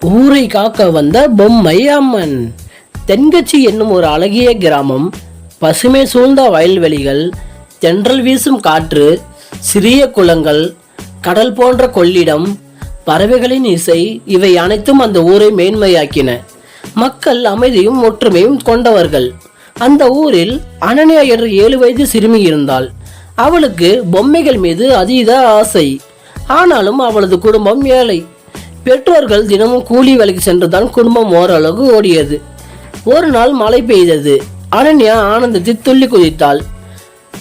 ஊரை காக்க வந்த பொம்மை அம்மன். தென்கட்சி என்னும் ஒரு அழகிய கிராமம், பசுமை சூழ்ந்த வயல்வெளிகள், தென்றல் வீசும் காற்று, சிறிய குளங்கள், கடல் போன்ற கொள்ளிடம், பறவைகளின் இசை, இவை அனைத்தும் அந்த ஊரை மேன்மையாக்கின. மக்கள் அமைதியும் ஒற்றுமையும் கொண்டவர்கள். அந்த ஊரில் அனன்யா என்ற 7 வயது சிறுமி இருந்தாள். அவளுக்கு பொம்மைகள் மீது அதீத ஆசை. ஆனாலும் அவளது குடும்பம் ஏழை. பெற்றோர்கள் தினமும் கூலி வேலைக்கு சென்றுதான் குடும்பம் ஓரளவு ஓடியது. ஒரு நாள் மழை பெய்தது. அனன்யா ஆனந்தத்தில் துள்ளி குதித்தாள்.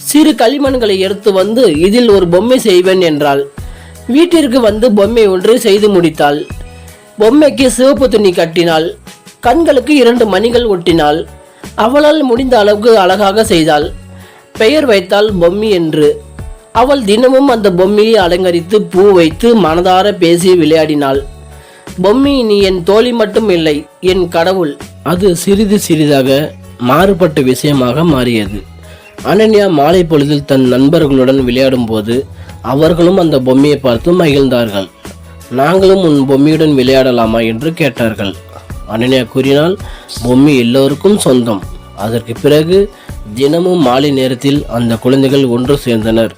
சிறு களிமண்களை எடுத்து வந்து இதில் ஒரு பொம்மை செய்வேன் என்றாள். வீட்டிற்கு வந்து பொம்மை ஒன்று செய்து முடித்தாள். பொம்மைக்கு சிவப்பு துணி கட்டினாள். கண்களுக்கு 2 மணிகள் ஒட்டினாள். அவளால் முடிந்த அளவுக்கு அழகாக செய்தாள். பெயர் வைத்தாள் பொம்மி என்று. அவள் தினமும் அந்த பொம்மையை அலங்கரித்து பூ வைத்து மனதார பேசி விளையாடினாள். பொம்மி, நீ என் தோழி மட்டும் இல்லை, என் கடவுள். அது சிறிது சிறிதாக மாறுபட்ட விஷயமாக மாறியது. அனன்யா மாலை பொழுதில் தன் நண்பர்களுடன் விளையாடும் போது அவர்களும் அந்த பொம்மையை பார்த்து மகிழ்ந்தார்கள். நாங்களும் உன் பொம்மையுடன் விளையாடலாமா என்று கேட்டார்கள். அனன்யா கூறினால், பொம்மை எல்லோருக்கும் சொந்தம். அதற்கு பிறகு தினமும் மாலை நேரத்தில் அந்த குழந்தைகள் ஒன்று சேர்ந்தனர்.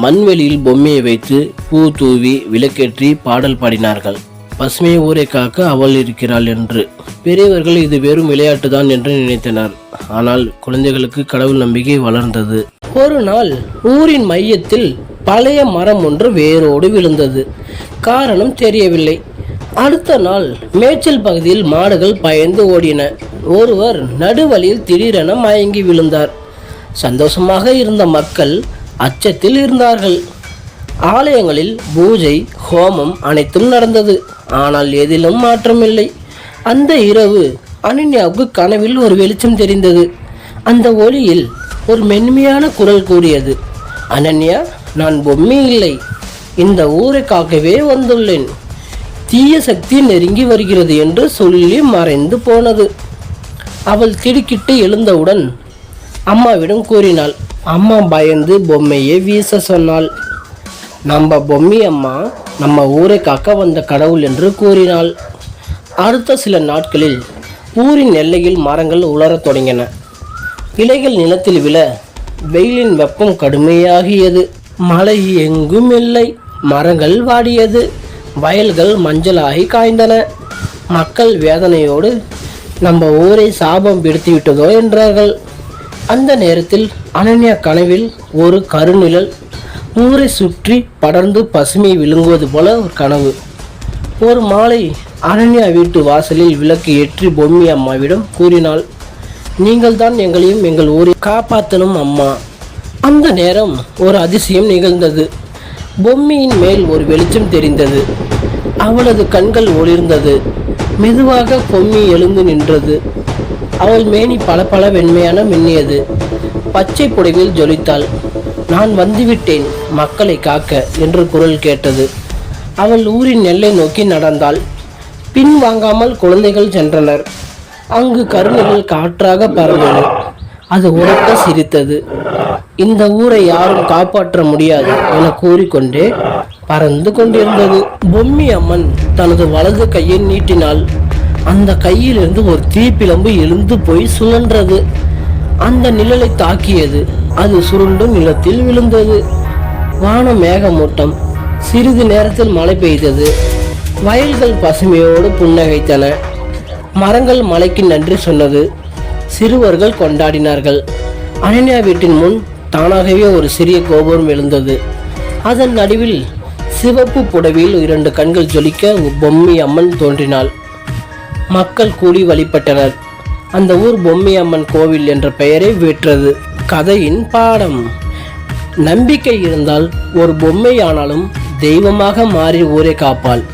மண்வெளியில் பொம்மையை வைத்து பூ தூவி விளக்கேற்றி பாடல் பாடினார்கள். பசுமையை ஊரை காக்க அவள் இருக்கிறாள் என்று. பெரியவர்கள் இது வெறும் விளையாட்டுதான் என்று நினைத்தனர். ஆனால் குழந்தைகளுக்கு கடவுள் நம்பிக்கை வளர்ந்தது. ஒரு நாள் ஊரின் மையத்தில் பழைய மரம் ஒன்று வேரோடு விழுந்தது. காரணம் தெரியவில்லை. அடுத்த நாள் மேய்ச்சல் பகுதியில் மாடுகள் பயந்து ஓடின. ஒருவர் நடுவழியில் திடீரென மயங்கி விழுந்தார். சந்தோஷமாக இருந்த மக்கள் அச்சத்தில் இருந்தார்கள். ஆலயங்களில் பூஜை, ஹோமம் அனைத்தும் நடந்தது. ஆனால் எதிலும் மாற்றமில்லை. அந்த இரவு அனன்யாவுக்கு கனவில் ஒரு வெளிச்சம் தெரிந்தது. அந்த ஒளியில் ஒரு மென்மையான குரல் கூறியது, அனன்யா, நான் பொம்மை இல்லை, இந்த ஊரை காக்கவே வந்துள்ளேன். தீய சக்தி நெருங்கி வருகிறது என்று சொல்லி மறைந்து போனது. அவள் திடுக்கிட்டு எழுந்தவுடன் அம்மாவிடம் கூறினாள். அம்மா பயந்து பொம்மையை வீச சொன்னாள். நம்ம பொம்மி அம்மா நம்ம ஊரை காக்க வந்த கடவுள் என்று கூறினாள். அடுத்த சில நாட்களில் ஊரின் எல்லையில் மரங்கள் உலரத் தொடங்கின. இலைகள் நிலத்தில் விழ வெயிலின் வெப்பம் கடுமையாகியது. மழை எங்கும் இல்லை. மரங்கள் வாடியது. வயல்கள் மஞ்சளாகி காய்ந்தன. மக்கள் வேதனையோடு நம்ம ஊரை சாபம் பிடித்து விட்டதோ என்றார்கள். அந்த நேரத்தில் அனன்யா கனவில் ஒரு கருநிழல் ஊரை சுற்றி படர்ந்து பசுமை விழுங்குவது போல ஒரு கனவு. ஒரு மாலை அனன்யா வீட்டு வாசலில் விளக்கு ஏற்றி பொம்மி அம்மாவிடம் கூறினாள், நீங்கள் தான் எங்களையும் எங்கள் ஊரை காப்பாற்றணும் அம்மா. அந்த நேரம் ஒரு அதிசயம் நிகழ்ந்தது. பொம்மியின் மேல் ஒரு வெளிச்சம் தெரிந்தது. அவளது கண்கள் ஒளிர்ந்தது. மெதுவாக பொம்மி எழுந்து நின்றது. அவள் மேனி பல வெண்மையான மின்னியது. பச்சை புடவையில் ஜொலித்தாள். நான் வந்துவிட்டேன் மக்களை காக்க என்று குரல் கேட்டது. அவள் ஊரின் எல்லை நோக்கி நடந்தாள். பின் வாங்காமல் குழந்தைகள் சென்றனர். அங்கு கருணைகள் காற்றாக பறந்தது. அது உரக்க சிரித்தது. இந்த ஊரை யாரும் காப்பாற்ற முடியாது என கூறிக்கொண்டே பறந்து கொண்டிருந்தது. பொம்மி அம்மன் தனது வலது கையை நீட்டினாள். அந்த கையிலிருந்து ஒரு தீப்பிழம்பு எழுந்து போய் சுழன்றது. அந்த நிழலை தாக்கியது. அது சுருண்டு நிலத்தில் விழுந்தது. வானம் மேகமூட்டம். சிறிது நேரத்தில் மழை பெய்தது. வயல்கள் பசுமையோடு புன்னகைத்தன. மரங்கள் மழைக்கு நன்றி சொன்னது. சிறுவர்கள் கொண்டாடினார்கள். அனன்யா வீட்டின் முன் தானாகவே ஒரு சிறிய கோபுரம் எழுந்தது. அதன் நடுவில் சிவப்பு புடவையில் 2 கண்கள் ஜொலிக்க பொம்மி அம்மன் தோன்றினாள். மக்கள் கூடி வழிபட்டனர். அந்த ஊர் பொம்மி அம்மன் கோவில் என்ற பெயரை பெற்றது. கதையின் பாடம்: நம்பிக்கை இருந்தால் ஒரு பொம்மை ஆனாலும் தெய்வமாக மாறி ஊரை காப்பாள்.